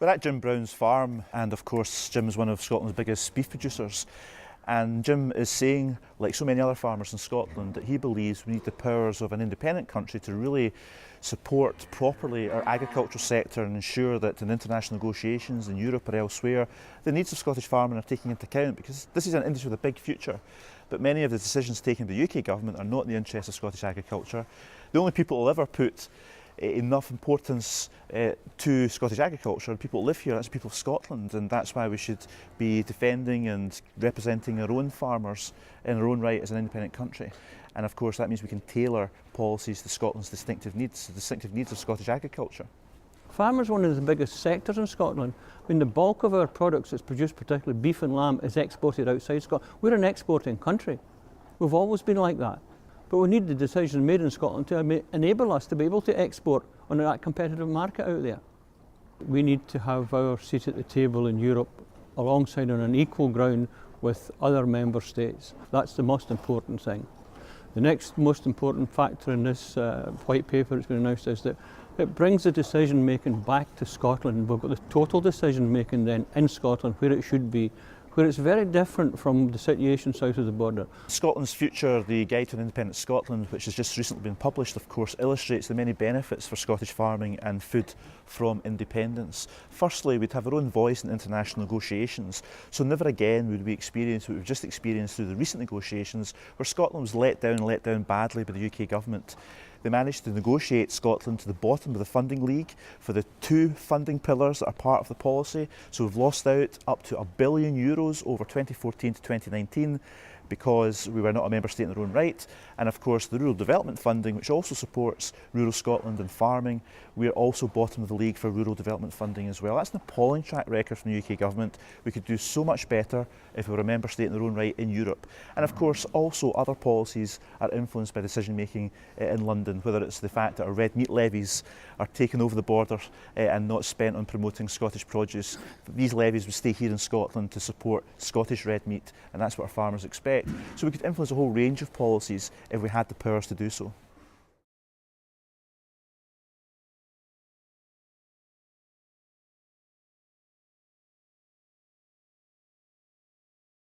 We're at Jim Brown's farm, and of course Jim's one of Scotland's biggest beef producers. And Jim is saying, like so many other farmers in Scotland, that he believes we need the powers of an independent country to really support properly our agricultural sector and ensure that in international negotiations in Europe or elsewhere, the needs of Scottish farming are taken into account, because this is an industry with a big future. But many of the decisions taken by the UK government are not in the interest of Scottish agriculture. The only people who will ever put enough importance to Scottish agriculture are people who live here. That's the people of Scotland, and that's why we should be defending and representing our own farmers in our own right as an independent country. And of course that means we can tailor policies to Scotland's distinctive needs, the distinctive needs of Scottish agriculture. Farmers are one of the biggest sectors in Scotland. I mean, the bulk of our products that's produced, particularly beef and lamb, is exported outside Scotland. We're an exporting country. We've always been like that. But we need the decision made in Scotland to enable us to be able to export on that competitive market out there. We need to have our seat at the table in Europe alongside on an equal ground with other member states. That's the most important thing. The next most important factor in this white paper that's been announced is that it brings the decision making back to Scotland. We've got the total decision making then in Scotland where it should be, where it's very different from the situation south of the border. Scotland's Future, the Guide to an Independent Scotland, which has just recently been published, of course, illustrates the many benefits for Scottish farming and food from independence. Firstly, we'd have our own voice in international negotiations, so never again would we experience what we've just experienced through the recent negotiations, where Scotland was let down badly by the UK government. They managed to negotiate Scotland to the bottom of the funding league for the two funding pillars that are part of the policy. So we've lost out up to €1 billion over 2014 to 2019 because we were not a member state in their own right. And of course the rural development funding, which also supports rural Scotland and farming, we're also bottom of the league for rural development funding as well. That's an appalling track record from the UK government. We could do so much better if we were a member state in their own right in Europe. And of course also other policies are influenced by decision making in London, whether it's the fact that our red meat levies are taken over the border and not spent on promoting Scottish produce. These levies would stay here in Scotland to support Scottish red meat, and that's what our farmers expect. So we could influence a whole range of policies if we had the powers to do so.